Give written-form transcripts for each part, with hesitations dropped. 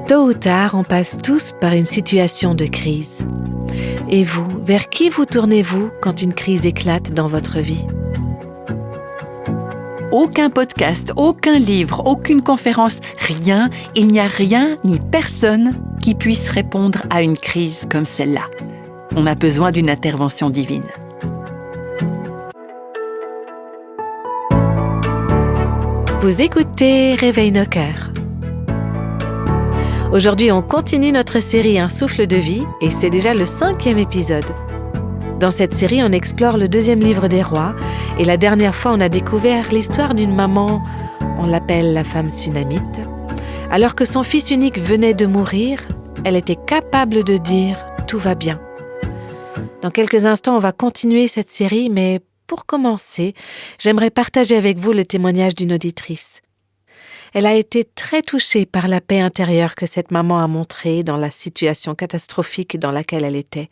Tôt ou tard, on passe tous par une situation de crise. Et vous, vers qui vous tournez-vous quand une crise éclate dans votre vie ? Aucun podcast, aucun livre, aucune conférence, rien, il n'y a rien ni personne qui puisse répondre à une crise comme celle-là. On a besoin d'une intervention divine. Vous écoutez Réveille nos cœurs. Aujourd'hui, on continue notre série Un souffle de vie et c'est déjà le 5e épisode. Dans cette série, on explore le 2e livre des rois et la dernière fois, on a découvert l'histoire d'une maman, on l'appelle la femme sunamite. Alors que son fils unique venait de mourir, elle était capable de dire « tout va bien ». Dans quelques instants, on va continuer cette série, mais pour commencer, j'aimerais partager avec vous le témoignage d'une auditrice. Elle a été très touchée par la paix intérieure que cette maman a montrée dans la situation catastrophique dans laquelle elle était.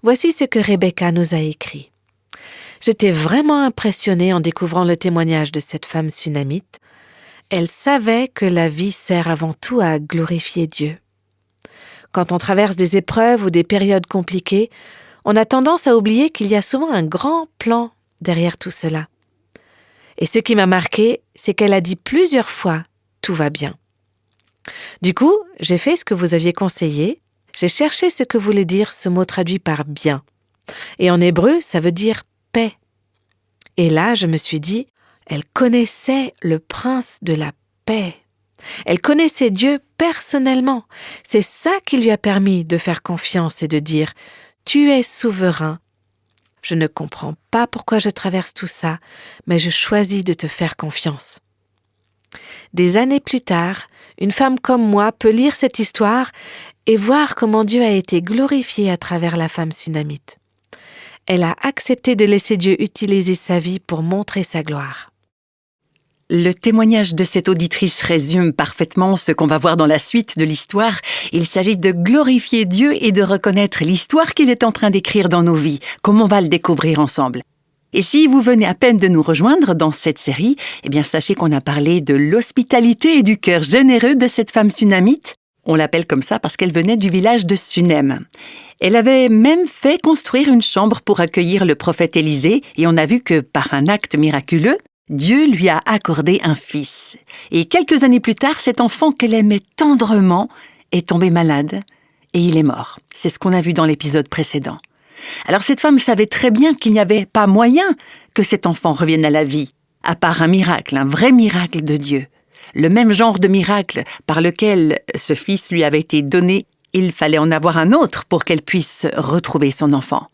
Voici ce que Rebecca nous a écrit. J'étais vraiment impressionnée en découvrant le témoignage de cette femme sunamite. Elle savait que la vie sert avant tout à glorifier Dieu. Quand on traverse des épreuves ou des périodes compliquées, on a tendance à oublier qu'il y a souvent un grand plan derrière tout cela. Et ce qui m'a marqué, c'est qu'elle a dit plusieurs fois « tout va bien ». Du coup, j'ai fait ce que vous aviez conseillé. J'ai cherché ce que voulait dire ce mot traduit par « bien ». Et en hébreu, ça veut dire « paix ». Et là, je me suis dit, elle connaissait le prince de la paix. Elle connaissait Dieu personnellement. C'est ça qui lui a permis de faire confiance et de dire « tu es souverain ». Je ne comprends pas pourquoi je traverse tout ça, mais je choisis de te faire confiance. Des années plus tard, une femme comme moi peut lire cette histoire et voir comment Dieu a été glorifié à travers la femme sunamite. Elle a accepté de laisser Dieu utiliser sa vie pour montrer sa gloire. Le témoignage de cette auditrice résume parfaitement ce qu'on va voir dans la suite de l'histoire. Il s'agit de glorifier Dieu et de reconnaître l'histoire qu'il est en train d'écrire dans nos vies, comme on va le découvrir ensemble. Et si vous venez à peine de nous rejoindre dans cette série, eh bien sachez qu'on a parlé de l'hospitalité et du cœur généreux de cette femme sunamite. On l'appelle comme ça parce qu'elle venait du village de Sunem. Elle avait même fait construire une chambre pour accueillir le prophète Élisée et on a vu que par un acte miraculeux, Dieu lui a accordé un fils. Et quelques années plus tard, cet enfant qu'elle aimait tendrement est tombé malade et il est mort. C'est ce qu'on a vu dans l'épisode précédent. Alors cette femme savait très bien qu'il n'y avait pas moyen que cet enfant revienne à la vie, à part un miracle, un vrai miracle de Dieu. Le même genre de miracle par lequel ce fils lui avait été donné, il fallait en avoir un autre pour qu'elle puisse retrouver son enfant.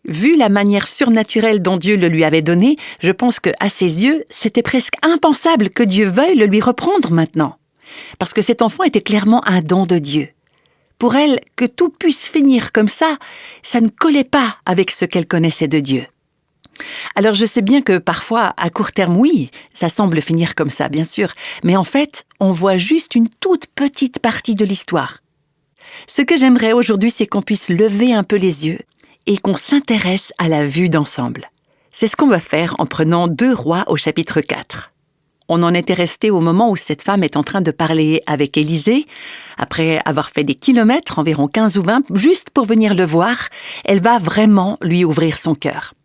Vu la manière surnaturelle dont Dieu le lui avait donné, je pense qu'à ses yeux, c'était presque impensable que Dieu veuille le lui reprendre maintenant. Parce que cet enfant était clairement un don de Dieu. Pour elle, que tout puisse finir comme ça ne collait pas avec ce qu'elle connaissait de Dieu. Alors je sais bien que parfois, à court terme, oui, ça semble finir comme ça, bien sûr, mais en fait, on voit juste une toute petite partie de l'histoire. Ce que j'aimerais aujourd'hui, c'est qu'on puisse lever un peu les yeux et qu'on s'intéresse à la vue d'ensemble. C'est ce qu'on va faire en prenant 2 Rois au chapitre 4. On en était resté au moment où cette femme est en train de parler avec Élisée. Après avoir fait des kilomètres, environ 15 ou 20, juste pour venir le voir, elle va vraiment lui ouvrir son cœur.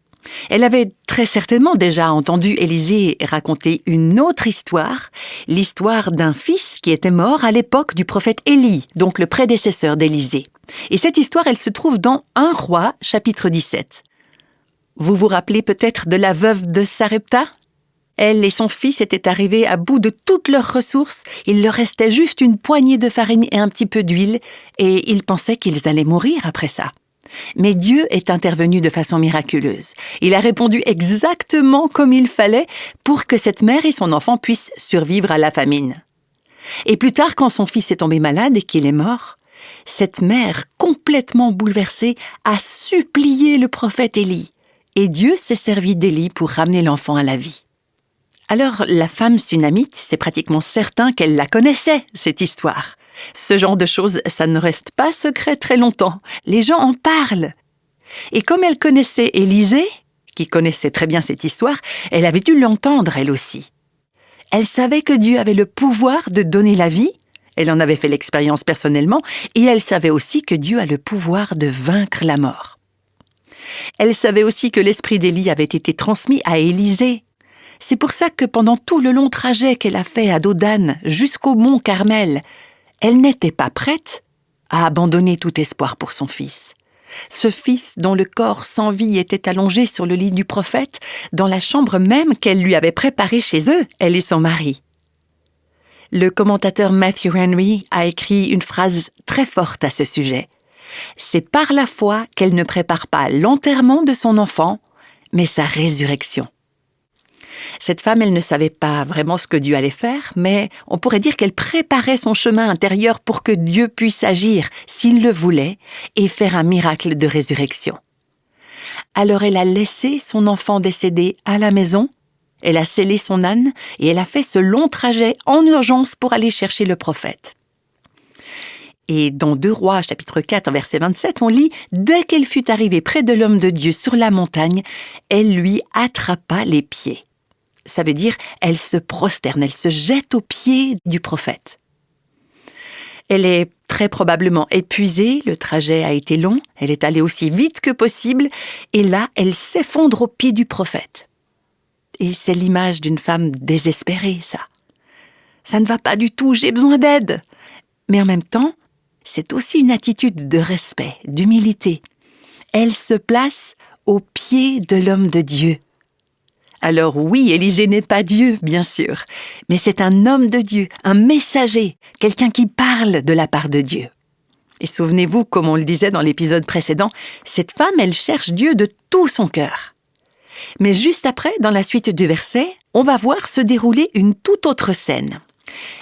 Elle avait très certainement déjà entendu Élisée raconter une autre histoire, l'histoire d'un fils qui était mort à l'époque du prophète Élie, donc le prédécesseur d'Élisée. Et cette histoire, elle se trouve dans 1 Roi, chapitre 17. Vous vous rappelez peut-être de la veuve de Sarepta ? Elle et son fils étaient arrivés à bout de toutes leurs ressources. Il leur restait juste une poignée de farine et un petit peu d'huile, et ils pensaient qu'ils allaient mourir après ça. Mais Dieu est intervenu de façon miraculeuse. Il a répondu exactement comme il fallait pour que cette mère et son enfant puissent survivre à la famine. Et plus tard, quand son fils est tombé malade et qu'il est mort, cette mère, complètement bouleversée, a supplié le prophète Élie. Et Dieu s'est servi d'Élie pour ramener l'enfant à la vie. Alors, la femme sunamite, c'est pratiquement certain qu'elle la connaissait, cette histoire. Ce genre de choses, ça ne reste pas secret très longtemps. Les gens en parlent. Et comme elle connaissait Élisée, qui connaissait très bien cette histoire, elle avait dû l'entendre elle aussi. Elle savait que Dieu avait le pouvoir de donner la vie, Elle en avait fait l'expérience personnellement et elle savait aussi que Dieu a le pouvoir de vaincre la mort. Elle savait aussi que l'esprit d'Élie avait été transmis à Élisée. C'est pour ça que pendant tout le long trajet qu'elle a fait à Dodane jusqu'au mont Carmel, elle n'était pas prête à abandonner tout espoir pour son fils. Ce fils dont le corps sans vie était allongé sur le lit du prophète, dans la chambre même qu'elle lui avait préparée chez eux, elle et son mari. Le commentateur Matthew Henry a écrit une phrase très forte à ce sujet. C'est par la foi qu'elle ne prépare pas l'enterrement de son enfant, mais sa résurrection. Cette femme, elle ne savait pas vraiment ce que Dieu allait faire, mais on pourrait dire qu'elle préparait son chemin intérieur pour que Dieu puisse agir, s'il le voulait, et faire un miracle de résurrection. Alors elle a laissé son enfant décédé à la maison, elle a scellé son âne et elle a fait ce long trajet en urgence pour aller chercher le prophète. Et dans 2 Rois, chapitre 4, verset 27, on lit « Dès qu'elle fut arrivée près de l'homme de Dieu sur la montagne, elle lui attrapa les pieds. » Ça veut dire, elle se prosterne, elle se jette aux pieds du prophète. Elle est très probablement épuisée, le trajet a été long, elle est allée aussi vite que possible, et là, elle s'effondre aux pieds du prophète. Et c'est l'image d'une femme désespérée, ça. Ça ne va pas du tout, j'ai besoin d'aide. Mais en même temps, c'est aussi une attitude de respect, d'humilité. Elle se place aux pieds de l'homme de Dieu. Alors oui, Élisée n'est pas Dieu, bien sûr, mais c'est un homme de Dieu, un messager, quelqu'un qui parle de la part de Dieu. Et souvenez-vous, comme on le disait dans l'épisode précédent, cette femme, elle cherche Dieu de tout son cœur. Mais juste après, dans la suite du verset, on va voir se dérouler une toute autre scène.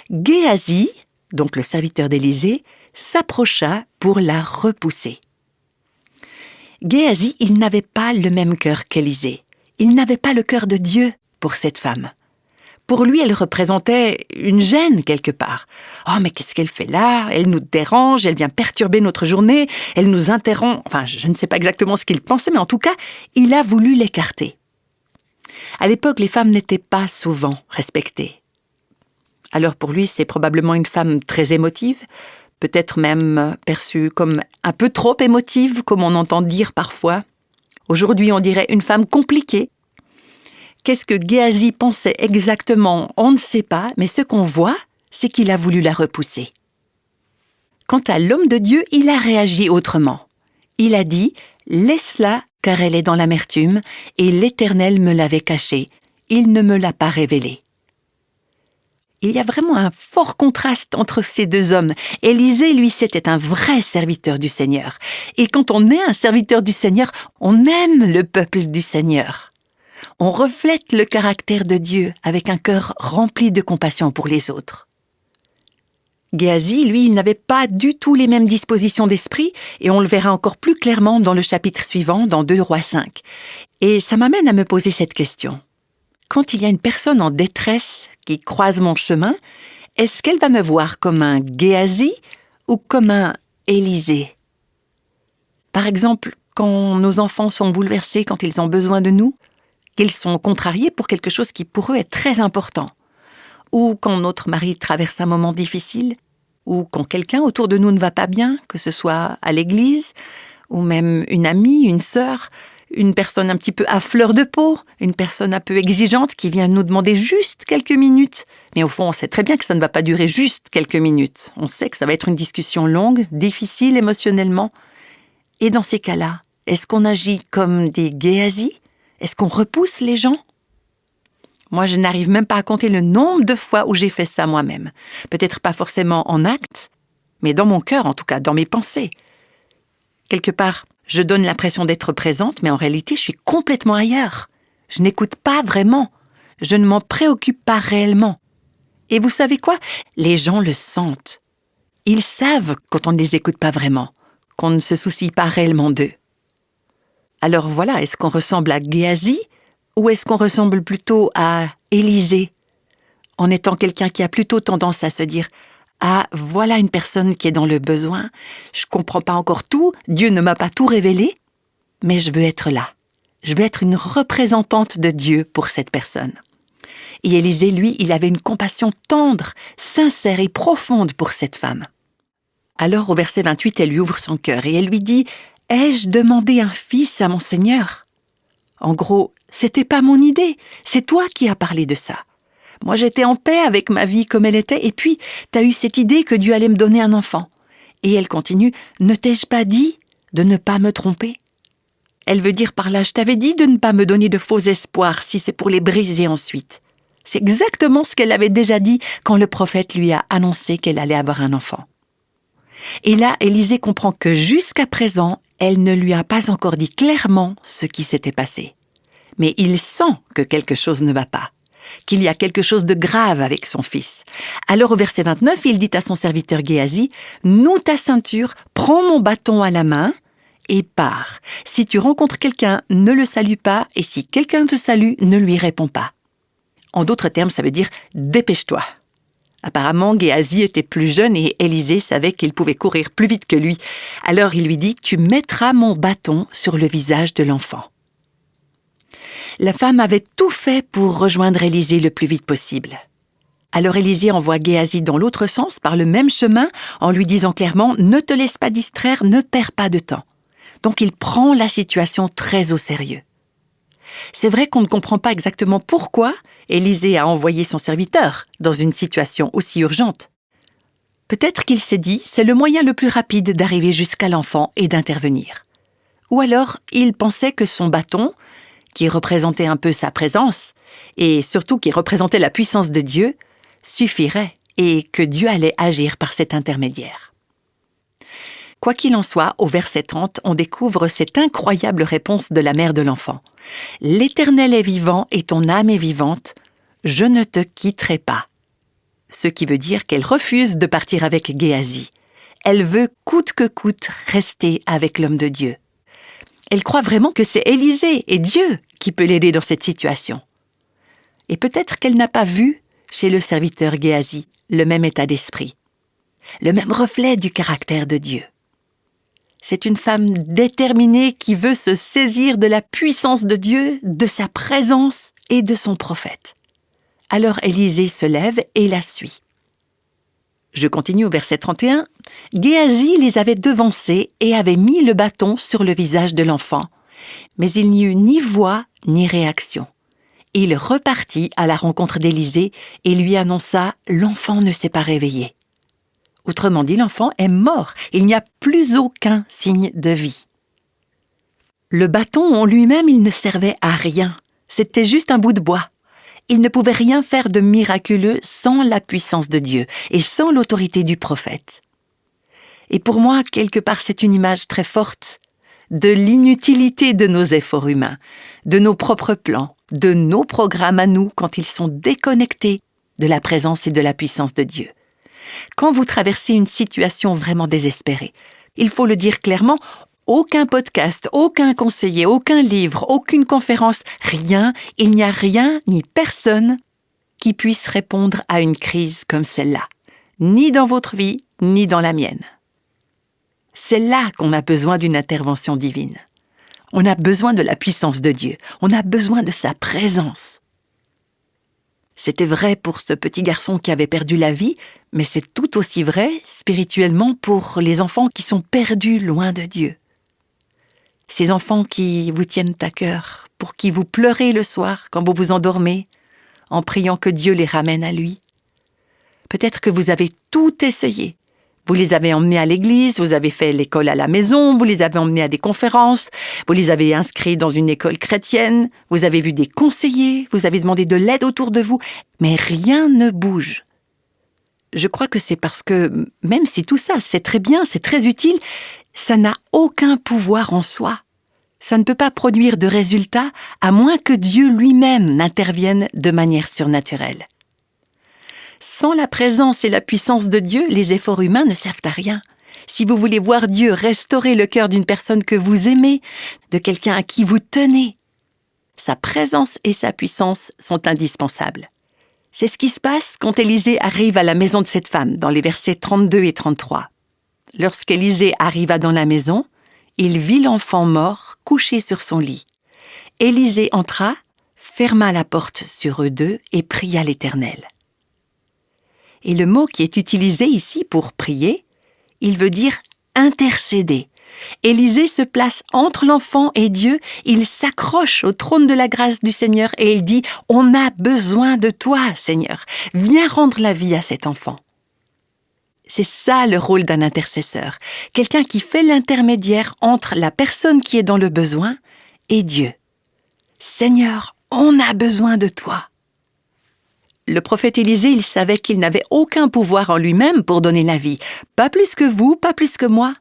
Géasi, donc le serviteur d'Élisée, s'approcha pour la repousser. Géasi, il n'avait pas le même cœur qu'Élisée. Il n'avait pas le cœur de Dieu pour cette femme. Pour lui, elle représentait une gêne quelque part. « Oh, mais qu'est-ce qu'elle fait là? Elle nous dérange, elle vient perturber notre journée, elle nous interrompt. » Enfin, je ne sais pas exactement ce qu'il pensait, mais en tout cas, il a voulu l'écarter. À l'époque, les femmes n'étaient pas souvent respectées. Alors pour lui, c'est probablement une femme très émotive, peut-être même perçue comme un peu trop émotive, comme on entend dire parfois. Aujourd'hui, on dirait une femme compliquée. Qu'est-ce que Géasi pensait exactement? On ne sait pas, mais ce qu'on voit, c'est qu'il a voulu la repousser. Quant à l'homme de Dieu, il a réagi autrement. Il a dit « Laisse-la, car elle est dans l'amertume, et l'Éternel me l'avait cachée. Il ne me l'a pas révélée. » Il y a vraiment un fort contraste entre ces deux hommes. Élisée, lui, c'était un vrai serviteur du Seigneur. Et quand on est un serviteur du Seigneur, on aime le peuple du Seigneur. On reflète le caractère de Dieu avec un cœur rempli de compassion pour les autres. Géasi, lui, il n'avait pas du tout les mêmes dispositions d'esprit, et on le verra encore plus clairement dans le chapitre suivant, dans 2 Rois 5. Et ça m'amène à me poser cette question. Quand il y a une personne en détresse qui croise mon chemin, est-ce qu'elle va me voir comme un Géasi ou comme un Élisée? Par exemple, quand nos enfants sont bouleversés, quand ils ont besoin de nous, qu'ils sont contrariés pour quelque chose qui pour eux est très important, ou quand notre mari traverse un moment difficile, ou quand quelqu'un autour de nous ne va pas bien, que ce soit à l'église, ou même une amie, une sœur, une personne un petit peu à fleur de peau, une personne un peu exigeante qui vient nous demander juste quelques minutes. Mais au fond, on sait très bien que ça ne va pas durer juste quelques minutes. On sait que ça va être une discussion longue, difficile émotionnellement. Et dans ces cas-là, est-ce qu'on agit comme des Géasi? Est-ce qu'on repousse les gens? Moi, je n'arrive même pas à compter le nombre de fois où j'ai fait ça moi-même. Peut-être pas forcément en acte, mais dans mon cœur, en tout cas, dans mes pensées. Quelque part, je donne l'impression d'être présente, mais en réalité, je suis complètement ailleurs. Je n'écoute pas vraiment. Je ne m'en préoccupe pas réellement. Et vous savez quoi? Les gens le sentent. Ils savent quand on ne les écoute pas vraiment, qu'on ne se soucie pas réellement d'eux. Alors voilà, est-ce qu'on ressemble à Géasi ou est-ce qu'on ressemble plutôt à Élisée, en étant quelqu'un qui a plutôt tendance à se dire « Ah, voilà une personne qui est dans le besoin, je ne comprends pas encore tout, Dieu ne m'a pas tout révélé, mais je veux être là. Je veux être une représentante de Dieu pour cette personne. » Et Élisée, lui, il avait une compassion tendre, sincère et profonde pour cette femme. Alors, au verset 28, elle lui ouvre son cœur et elle lui dit « Ai-je demandé un fils à mon Seigneur ?» En gros, c'était pas mon idée, c'est toi qui as parlé de ça. Moi, j'étais en paix avec ma vie comme elle était, et puis t'as eu cette idée que Dieu allait me donner un enfant. Et elle continue « Ne t'ai-je pas dit de ne pas me tromper ?» Elle veut dire par là « Je t'avais dit de ne pas me donner de faux espoirs si c'est pour les briser ensuite. » C'est exactement ce qu'elle avait déjà dit quand le prophète lui a annoncé qu'elle allait avoir un enfant. Et là, Élisée comprend que jusqu'à présent, elle ne lui a pas encore dit clairement ce qui s'était passé. Mais il sent que quelque chose ne va pas, qu'il y a quelque chose de grave avec son fils. Alors au verset 29, il dit à son serviteur Géasi, « Noue ta ceinture, prends mon bâton à la main et pars. Si tu rencontres quelqu'un, ne le salue pas, et si quelqu'un te salue, ne lui réponds pas. » En d'autres termes, ça veut dire « dépêche-toi ». Apparemment, Géasi était plus jeune et Élisée savait qu'il pouvait courir plus vite que lui. Alors il lui dit « Tu mettras mon bâton sur le visage de l'enfant. » La femme avait tout fait pour rejoindre Élisée le plus vite possible. Alors Élisée envoie Géasi dans l'autre sens, par le même chemin, en lui disant clairement « Ne te laisse pas distraire, ne perds pas de temps. » Donc il prend la situation très au sérieux. C'est vrai qu'on ne comprend pas exactement pourquoi Élisée a envoyé son serviteur dans une situation aussi urgente. Peut-être qu'il s'est dit, c'est le moyen le plus rapide d'arriver jusqu'à l'enfant et d'intervenir. Ou alors, il pensait que son bâton, qui représentait un peu sa présence, et surtout qui représentait la puissance de Dieu, suffirait et que Dieu allait agir par cet intermédiaire. Quoi qu'il en soit, au verset 30, on découvre cette incroyable réponse de la mère de l'enfant. « L'Éternel est vivant et ton âme est vivante, je ne te quitterai pas. » Ce qui veut dire qu'elle refuse de partir avec Géasi. Elle veut coûte que coûte rester avec l'homme de Dieu. Elle croit vraiment que c'est Élisée et Dieu qui peut l'aider dans cette situation. Et peut-être qu'elle n'a pas vu chez le serviteur Géasi le même état d'esprit, le même reflet du caractère de Dieu. C'est une femme déterminée qui veut se saisir de la puissance de Dieu, de sa présence et de son prophète. Alors Élisée se lève et la suit. Je continue au verset 31. Géasi les avait devancés et avait mis le bâton sur le visage de l'enfant. Mais il n'y eut ni voix ni réaction. Il repartit à la rencontre d'Élisée et lui annonça « L'enfant ne s'est pas réveillé ». Autrement dit, l'enfant est mort. Il n'y a plus aucun signe de vie. Le bâton en lui-même, il ne servait à rien. C'était juste un bout de bois. Il ne pouvait rien faire de miraculeux sans la puissance de Dieu et sans l'autorité du prophète. Et pour moi, quelque part, c'est une image très forte de l'inutilité de nos efforts humains, de nos propres plans, de nos programmes à nous quand ils sont déconnectés de la présence et de la puissance de Dieu. Quand vous traversez une situation vraiment désespérée, il faut le dire clairement, aucun podcast, aucun conseiller, aucun livre, aucune conférence, rien, il n'y a rien ni personne qui puisse répondre à une crise comme celle-là, ni dans votre vie, ni dans la mienne. C'est là qu'on a besoin d'une intervention divine. On a besoin de la puissance de Dieu, on a besoin de sa présence. C'était vrai pour ce petit garçon qui avait perdu la vie, mais c'est tout aussi vrai spirituellement pour les enfants qui sont perdus loin de Dieu. Ces enfants qui vous tiennent à cœur, pour qui vous pleurez le soir quand vous vous endormez, en priant que Dieu les ramène à lui. Peut-être que vous avez tout essayé. Vous les avez emmenés à l'église, vous avez fait l'école à la maison, vous les avez emmenés à des conférences, vous les avez inscrits dans une école chrétienne, vous avez vu des conseillers, vous avez demandé de l'aide autour de vous, mais rien ne bouge. Je crois que c'est parce que, même si tout ça, c'est très bien, c'est très utile, ça n'a aucun pouvoir en soi. Ça ne peut pas produire de résultats à moins que Dieu lui-même n'intervienne de manière surnaturelle. Sans la présence et la puissance de Dieu, les efforts humains ne servent à rien. Si vous voulez voir Dieu restaurer le cœur d'une personne que vous aimez, de quelqu'un à qui vous tenez, sa présence et sa puissance sont indispensables. C'est ce qui se passe quand Élisée arrive à la maison de cette femme, dans les versets 32 et 33. Lorsqu'Élisée arriva dans la maison, il vit l'enfant mort couché sur son lit. Élisée entra, ferma la porte sur eux deux et pria l'Éternel. Et le mot qui est utilisé ici pour prier, il veut dire intercéder. Élisée se place entre l'enfant et Dieu, il s'accroche au trône de la grâce du Seigneur et il dit « On a besoin de toi, Seigneur, viens rendre la vie à cet enfant ». C'est ça le rôle d'un intercesseur, quelqu'un qui fait l'intermédiaire entre la personne qui est dans le besoin et Dieu. « Seigneur, on a besoin de toi ». Le prophète Élisée, il savait qu'il n'avait aucun pouvoir en lui-même pour donner la vie. Pas plus que vous, pas plus que moi.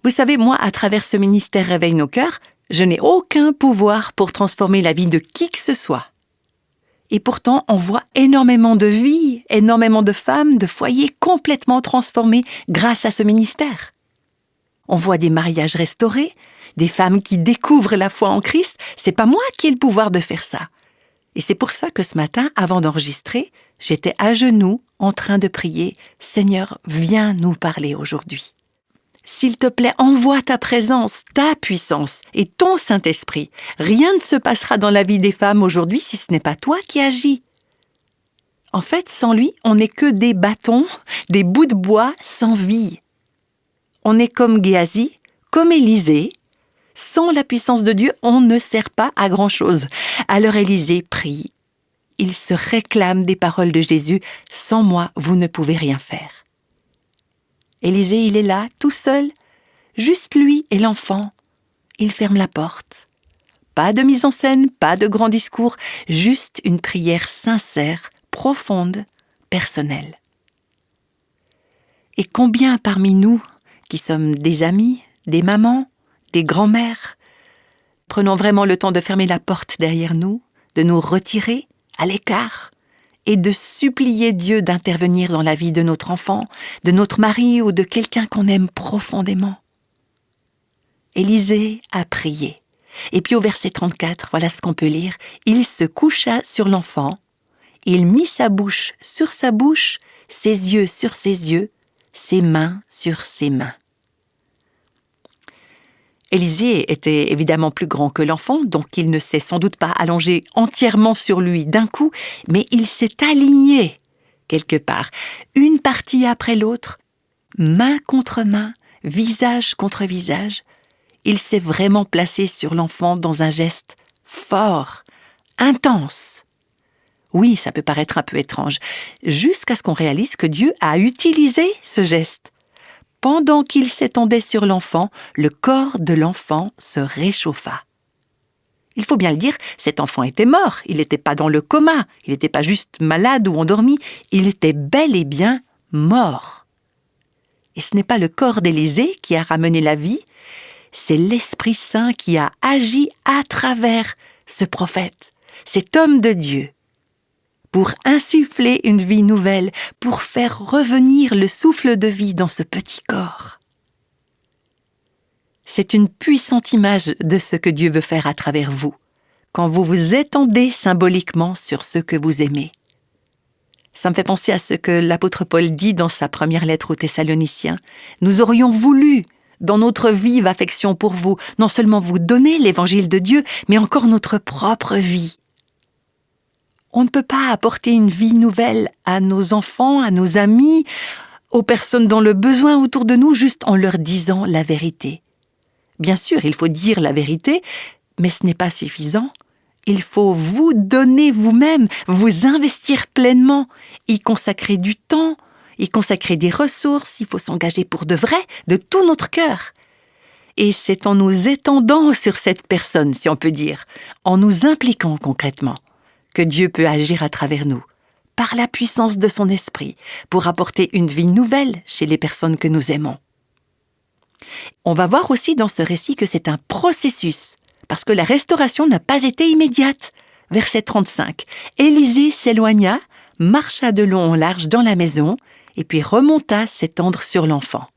Vous savez, moi, à travers ce ministère Réveille nos cœurs, je n'ai aucun pouvoir pour transformer la vie de qui que ce soit. Et pourtant, on voit énormément de vies, énormément de femmes, de foyers complètement transformés grâce à ce ministère. On voit des mariages restaurés, des femmes qui découvrent la foi en Christ. C'est pas moi qui ai le pouvoir de faire ça. Et c'est pour ça que ce matin, avant d'enregistrer, j'étais à genoux en train de prier « Seigneur, viens nous parler aujourd'hui. S'il te plaît, envoie ta présence, ta puissance et ton Saint-Esprit. Rien ne se passera dans la vie des femmes aujourd'hui si ce n'est pas toi qui agis. » En fait, sans lui, on n'est que des bâtons, des bouts de bois sans vie. On est comme Géasi, comme Élisée. Sans la puissance de Dieu, on ne sert pas à grand-chose. Alors Élisée prie. Il se réclame des paroles de Jésus. « Sans moi, vous ne pouvez rien faire. » Élisée, il est là, tout seul. Juste lui et l'enfant. Il ferme la porte. Pas de mise en scène, pas de grand discours, juste une prière sincère, profonde, personnelle. Et combien parmi nous, qui sommes des amis, des mamans, des grands-mères, prenons vraiment le temps de fermer la porte derrière nous, de nous retirer à l'écart et de supplier Dieu d'intervenir dans la vie de notre enfant, de notre mari ou de quelqu'un qu'on aime profondément. Élisée a prié. Et puis au verset 34, voilà ce qu'on peut lire. Il se coucha sur l'enfant, il mit sa bouche sur sa bouche, ses yeux sur ses yeux, ses mains sur ses mains. Élisée était évidemment plus grand que l'enfant, donc il ne s'est sans doute pas allongé entièrement sur lui d'un coup, mais il s'est aligné quelque part, une partie après l'autre, main contre main, visage contre visage. Il s'est vraiment placé sur l'enfant dans un geste fort, intense. Oui, ça peut paraître un peu étrange, jusqu'à ce qu'on réalise que Dieu a utilisé ce geste. Pendant qu'il s'étendait sur l'enfant, le corps de l'enfant se réchauffa. Il faut bien le dire, cet enfant était mort, il n'était pas dans le coma, il n'était pas juste malade ou endormi, il était bel et bien mort. Et ce n'est pas le corps d'Élisée qui a ramené la vie, c'est l'Esprit Saint qui a agi à travers ce prophète, cet homme de Dieu, pour insuffler une vie nouvelle, pour faire revenir le souffle de vie dans ce petit corps. C'est une puissante image de ce que Dieu veut faire à travers vous, quand vous vous étendez symboliquement sur ceux que vous aimez. Ça me fait penser à ce que l'apôtre Paul dit dans sa première lettre aux Thessaloniciens. « Nous aurions voulu, dans notre vive affection pour vous, non seulement vous donner l'évangile de Dieu, mais encore notre propre vie. » On ne peut pas apporter une vie nouvelle à nos enfants, à nos amis, aux personnes dans le besoin autour de nous, juste en leur disant la vérité. Bien sûr, il faut dire la vérité, mais ce n'est pas suffisant. Il faut vous donner vous-même, vous investir pleinement, y consacrer du temps, y consacrer des ressources, il faut s'engager pour de vrai, de tout notre cœur. Et c'est en nous étendant sur cette personne, si on peut dire, en nous impliquant concrètement, que Dieu peut agir à travers nous, par la puissance de son esprit, pour apporter une vie nouvelle chez les personnes que nous aimons. On va voir aussi dans ce récit que c'est un processus, parce que la restauration n'a pas été immédiate. Verset 35. Élisée s'éloigna, marcha de long en large dans la maison, et puis remonta s'étendre sur l'enfant.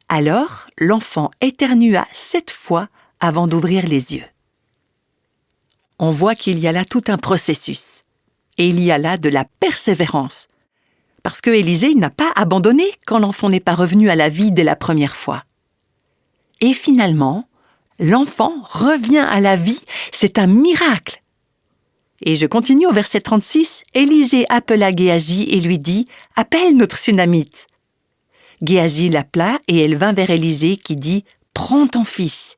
Alors, l'enfant éternua 7 fois avant d'ouvrir les yeux. On voit qu'il y a là tout un processus. Et il y a là de la persévérance. Parce que Élisée n'a pas abandonné quand l'enfant n'est pas revenu à la vie dès la première fois. Et finalement, l'enfant revient à la vie. C'est un miracle. Et je continue au verset 36. Élisée appela Géasi et lui dit « Appelle notre Sunamite ». Géasi l'appela et elle vint vers Élisée qui dit « Prends ton fils ».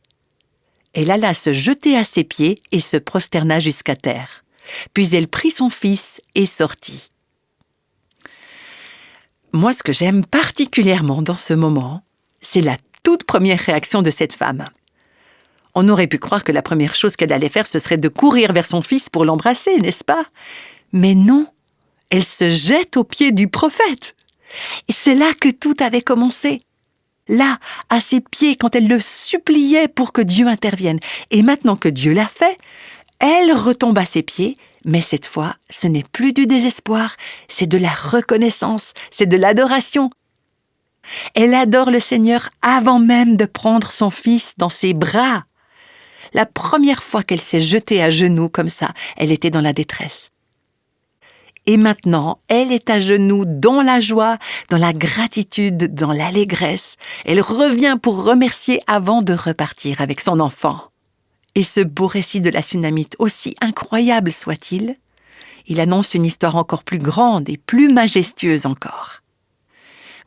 Elle alla se jeter à ses pieds et se prosterna jusqu'à terre. Puis elle prit son fils et sortit. Moi, ce que j'aime particulièrement dans ce moment, c'est la toute première réaction de cette femme. On aurait pu croire que la première chose qu'elle allait faire, ce serait de courir vers son fils pour l'embrasser, n'est-ce pas? Mais non, elle se jette aux pieds du prophète. Et c'est là que tout avait commencé. Là, à ses pieds, quand elle le suppliait pour que Dieu intervienne. Et maintenant que Dieu l'a fait, elle retombe à ses pieds, mais cette fois, ce n'est plus du désespoir, c'est de la reconnaissance, c'est de l'adoration. Elle adore le Seigneur avant même de prendre son fils dans ses bras. La première fois qu'elle s'est jetée à genoux comme ça, elle était dans la détresse. Et maintenant, elle est à genoux dans la joie, dans la gratitude, dans l'allégresse. Elle revient pour remercier avant de repartir avec son enfant. Et ce beau récit de la Sunamite, aussi incroyable soit-il, il annonce une histoire encore plus grande et plus majestueuse encore.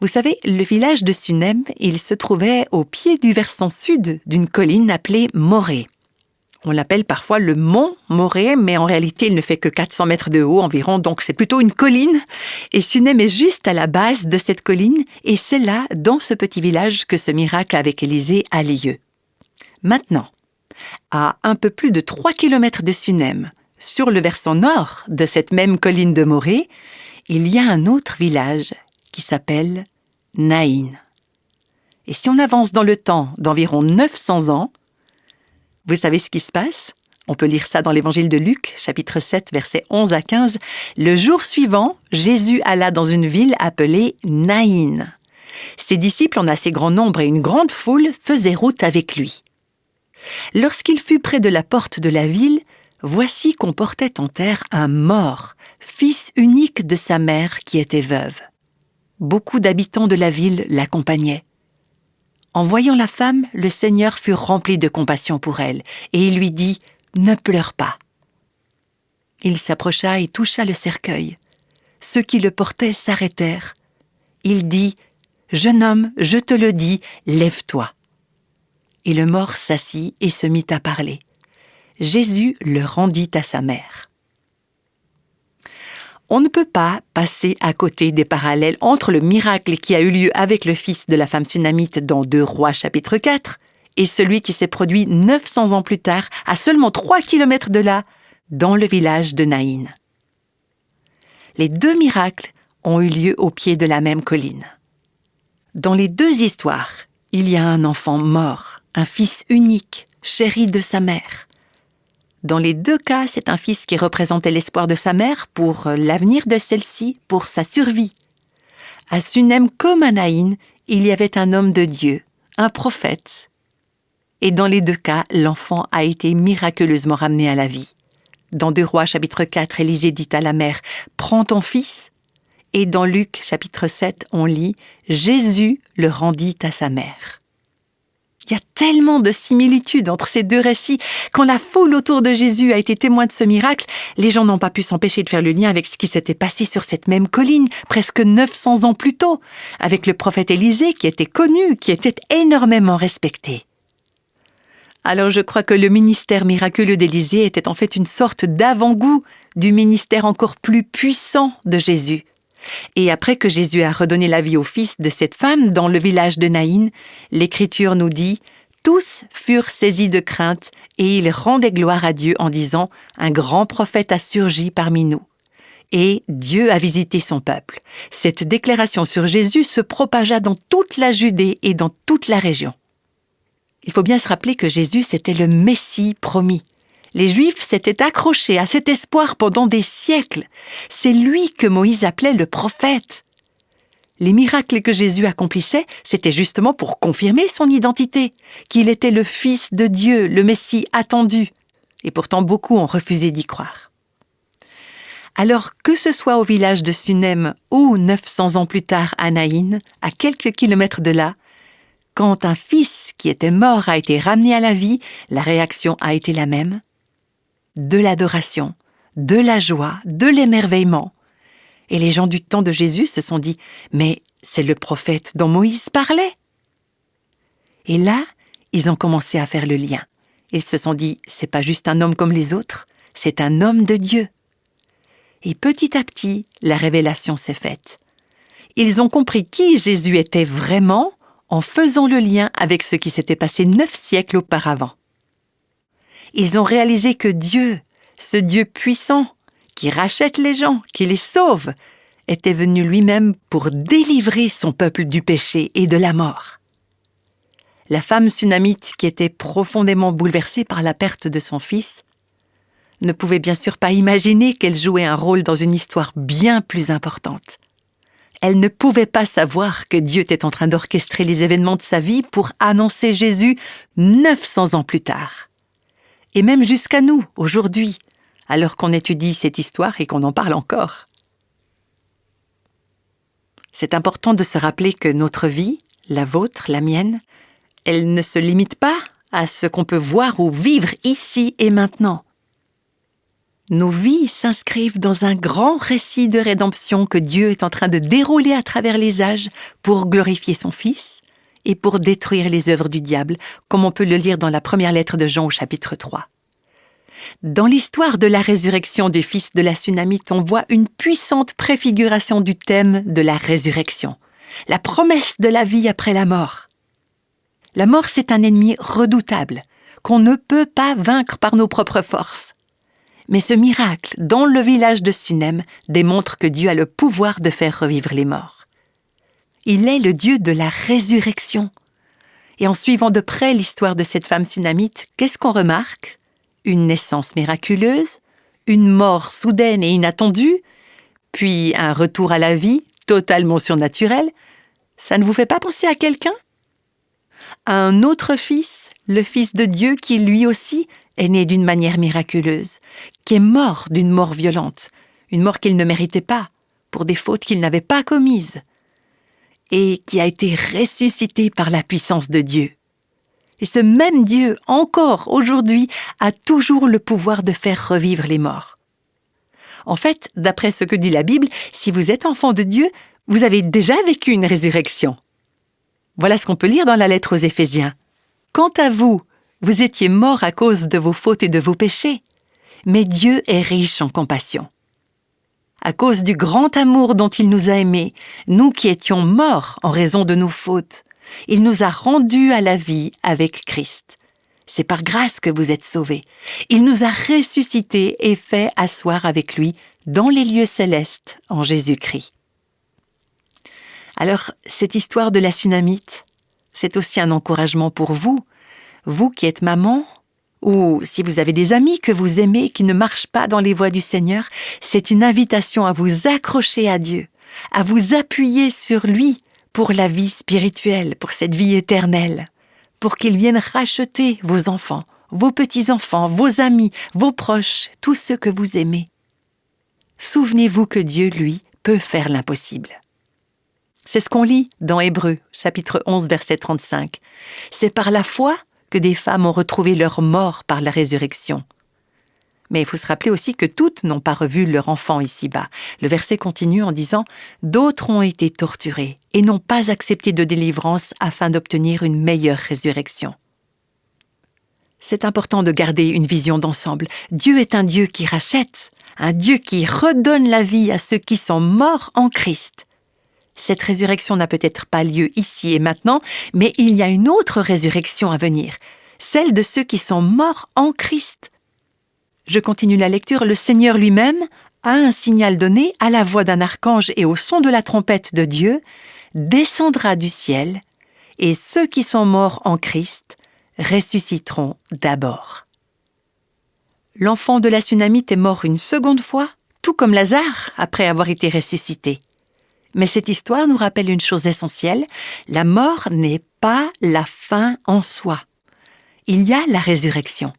Vous savez, le village de Sunem, il se trouvait au pied du versant sud d'une colline appelée Morée. On l'appelle parfois le mont Morée, mais en réalité, il ne fait que 400 mètres de haut environ, donc c'est plutôt une colline. Et Sunem est juste à la base de cette colline, et c'est là, dans ce petit village, que ce miracle avec Élisée a lieu. Maintenant, à un peu plus de 3 kilomètres de Sunem, sur le versant nord de cette même colline de Morée, il y a un autre village qui s'appelle Naïn. Et si on avance dans le temps d'environ 900 ans, vous savez ce qui se passe? On peut lire ça dans l'évangile de Luc, chapitre 7, versets 11 à 15. Le jour suivant, Jésus alla dans une ville appelée Naïn. Ses disciples, en assez grand nombre et une grande foule, faisaient route avec lui. Lorsqu'il fut près de la porte de la ville, voici qu'on portait en terre un mort, fils unique de sa mère qui était veuve. Beaucoup d'habitants de la ville l'accompagnaient. En voyant la femme, le Seigneur fut rempli de compassion pour elle, et il lui dit « Ne pleure pas ». Il s'approcha et toucha le cercueil. Ceux qui le portaient s'arrêtèrent. Il dit « Jeune homme, je te le dis, lève-toi ». Et le mort s'assit et se mit à parler. Jésus le rendit à sa mère. On ne peut pas passer à côté des parallèles entre le miracle qui a eu lieu avec le fils de la femme sunamite dans 2 Rois chapitre 4 et celui qui s'est produit 900 ans plus tard, à seulement 3 kilomètres de là, dans le village de Naïn. Les 2 miracles ont eu lieu au pied de la même colline. Dans les 2 histoires, il y a un enfant mort, un fils unique, chéri de sa mère. Dans les 2 cas, c'est un fils qui représentait l'espoir de sa mère pour l'avenir de celle-ci, pour sa survie. À Sunem comme à Naïn, il y avait un homme de Dieu, un prophète. Et dans les 2 cas, l'enfant a été miraculeusement ramené à la vie. Dans 2 Rois chapitre 4, Élisée dit à la mère « Prends ton fils ». Et dans Luc chapitre 7, on lit « Jésus le rendit à sa mère ». Il y a tellement de similitudes entre ces 2 récits. Quand la foule autour de Jésus a été témoin de ce miracle, les gens n'ont pas pu s'empêcher de faire le lien avec ce qui s'était passé sur cette même colline, presque 900 ans plus tôt, avec le prophète Élisée qui était connu, qui était énormément respecté. Alors je crois que le ministère miraculeux d'Élisée était en fait une sorte d'avant-goût du ministère encore plus puissant de Jésus. Et après que Jésus a redonné la vie au fils de cette femme dans le village de Naïn, l'Écriture nous dit « Tous furent saisis de crainte et ils rendaient gloire à Dieu en disant « Un grand prophète a surgi parmi nous ». Et Dieu a visité son peuple. Cette déclaration sur Jésus se propagea dans toute la Judée et dans toute la région. Il faut bien se rappeler que Jésus, c'était le Messie promis. Les Juifs s'étaient accrochés à cet espoir pendant des siècles. C'est lui que Moïse appelait le prophète. Les miracles que Jésus accomplissait, c'était justement pour confirmer son identité, qu'il était le Fils de Dieu, le Messie attendu. Et pourtant, beaucoup ont refusé d'y croire. Alors, que ce soit au village de Sunem ou 900 ans plus tard à Naïn, à quelques kilomètres de là, quand un fils qui était mort a été ramené à la vie, la réaction a été la même. De l'adoration, de la joie, de l'émerveillement. Et les gens du temps de Jésus se sont dit « Mais c'est le prophète dont Moïse parlait !» Et là, ils ont commencé à faire le lien. Ils se sont dit « C'est pas juste un homme comme les autres, c'est un homme de Dieu. » Et petit à petit, la révélation s'est faite. Ils ont compris qui Jésus était vraiment en faisant le lien avec ce qui s'était passé 9 siècles auparavant. Ils ont réalisé que Dieu, ce Dieu puissant, qui rachète les gens, qui les sauve, était venu lui-même pour délivrer son peuple du péché et de la mort. La femme sunamite, qui était profondément bouleversée par la perte de son fils, ne pouvait bien sûr pas imaginer qu'elle jouait un rôle dans une histoire bien plus importante. Elle ne pouvait pas savoir que Dieu était en train d'orchestrer les événements de sa vie pour annoncer Jésus 900 ans plus tard. Et même jusqu'à nous, aujourd'hui, alors qu'on étudie cette histoire et qu'on en parle encore. C'est important de se rappeler que notre vie, la vôtre, la mienne, elle ne se limite pas à ce qu'on peut voir ou vivre ici et maintenant. Nos vies s'inscrivent dans un grand récit de rédemption que Dieu est en train de dérouler à travers les âges pour glorifier son Fils et pour détruire les œuvres du diable, comme on peut le lire dans la première lettre de Jean au chapitre 3. Dans l'histoire de la résurrection du fils de la Sunamite, on voit une puissante préfiguration du thème de la résurrection, la promesse de la vie après la mort. La mort, c'est un ennemi redoutable, qu'on ne peut pas vaincre par nos propres forces. Mais ce miracle, dans le village de Sunem, démontre que Dieu a le pouvoir de faire revivre les morts. Il est le Dieu de la résurrection. Et en suivant de près l'histoire de cette femme sunamite, qu'est-ce qu'on remarque ? Une naissance miraculeuse, une mort soudaine et inattendue, puis un retour à la vie totalement surnaturel. Ça ne vous fait pas penser à quelqu'un ? Un autre fils, le Fils de Dieu qui lui aussi est né d'une manière miraculeuse, qui est mort d'une mort violente, une mort qu'il ne méritait pas, pour des fautes qu'il n'avait pas commises, et qui a été ressuscité par la puissance de Dieu. Et ce même Dieu, encore aujourd'hui, a toujours le pouvoir de faire revivre les morts. En fait, d'après ce que dit la Bible, si vous êtes enfant de Dieu, vous avez déjà vécu une résurrection. Voilà ce qu'on peut lire dans la lettre aux Éphésiens. « Quant à vous, vous étiez morts à cause de vos fautes et de vos péchés, mais Dieu est riche en compassion. À cause du grand amour dont il nous a aimés, nous qui étions morts en raison de nos fautes, il nous a rendus à la vie avec Christ. C'est par grâce que vous êtes sauvés. Il nous a ressuscités et fait asseoir avec lui dans les lieux célestes en Jésus-Christ. » Alors, cette histoire de la Sunamite, c'est aussi un encouragement pour vous, vous qui êtes maman, ou si vous avez des amis que vous aimez qui ne marchent pas dans les voies du Seigneur, c'est une invitation à vous accrocher à Dieu, à vous appuyer sur lui pour la vie spirituelle, pour cette vie éternelle, pour qu'il vienne racheter vos enfants, vos petits-enfants, vos amis, vos proches, tous ceux que vous aimez. Souvenez-vous que Dieu, lui, peut faire l'impossible. C'est ce qu'on lit dans Hébreux, chapitre 11, verset 35. C'est par la foi que des femmes ont retrouvé leur mort par la résurrection. Mais il faut se rappeler aussi que toutes n'ont pas revu leur enfant ici-bas. Le verset continue en disant « D'autres ont été torturées et n'ont pas accepté de délivrance afin d'obtenir une meilleure résurrection. » C'est important de garder une vision d'ensemble. Dieu est un Dieu qui rachète, un Dieu qui redonne la vie à ceux qui sont morts en Christ. Cette résurrection n'a peut-être pas lieu ici et maintenant, mais il y a une autre résurrection à venir, celle de ceux qui sont morts en Christ. Je continue la lecture. Le Seigneur lui-même a un signal donné à la voix d'un archange et au son de la trompette de Dieu, descendra du ciel, et ceux qui sont morts en Christ ressusciteront d'abord. L'enfant de la Sunamite est mort une seconde fois, tout comme Lazare après avoir été ressuscité. Mais cette histoire nous rappelle une chose essentielle, la mort n'est pas la fin en soi. Il y a la résurrection.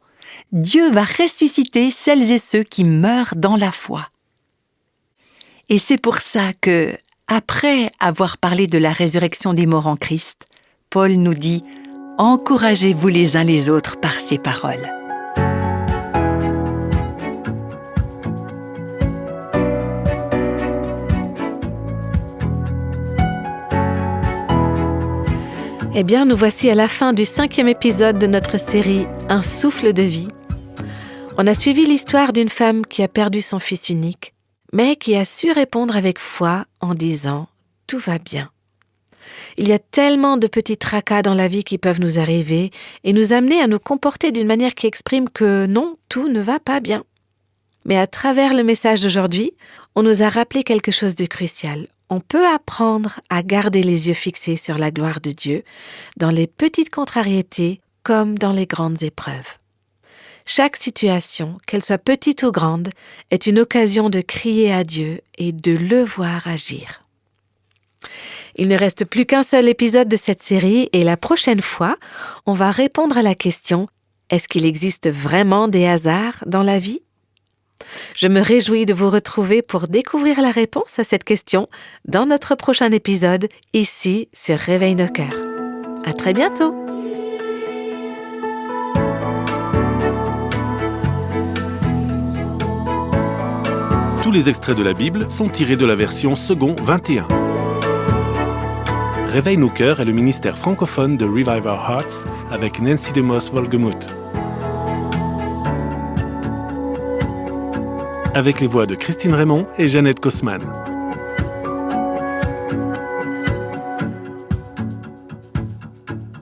Dieu va ressusciter celles et ceux qui meurent dans la foi. Et c'est pour ça que, après avoir parlé de la résurrection des morts en Christ, Paul nous dit « Encouragez-vous les uns les autres par ces paroles. » Eh bien, nous voici à la fin du 5e épisode de notre série « Un souffle de vie ». On a suivi l'histoire d'une femme qui a perdu son fils unique, mais qui a su répondre avec foi en disant « Tout va bien ». Il y a tellement de petits tracas dans la vie qui peuvent nous arriver et nous amener à nous comporter d'une manière qui exprime que non, tout ne va pas bien. Mais à travers le message d'aujourd'hui, on nous a rappelé quelque chose de crucial. On peut apprendre à garder les yeux fixés sur la gloire de Dieu dans les petites contrariétés comme dans les grandes épreuves. Chaque situation, qu'elle soit petite ou grande, est une occasion de crier à Dieu et de le voir agir. Il ne reste plus qu'un seul épisode de cette série et la prochaine fois, on va répondre à la question « Est-ce qu'il existe vraiment des hasards dans la vie ?» Je me réjouis de vous retrouver pour découvrir la réponse à cette question dans notre prochain épisode, ici sur Réveille nos cœurs. À très bientôt! Tous les extraits de la Bible sont tirés de la version second 21. Réveille nos cœurs est le ministère francophone de Revive Our Hearts avec Nancy DeMoss Wolgemuth. Avec les voix de Christine Raymond et Jeannette Kosman.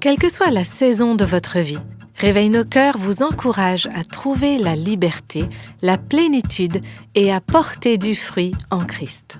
Quelle que soit la saison de votre vie, Réveille nos cœurs vous encourage à trouver la liberté, la plénitude et à porter du fruit en Christ.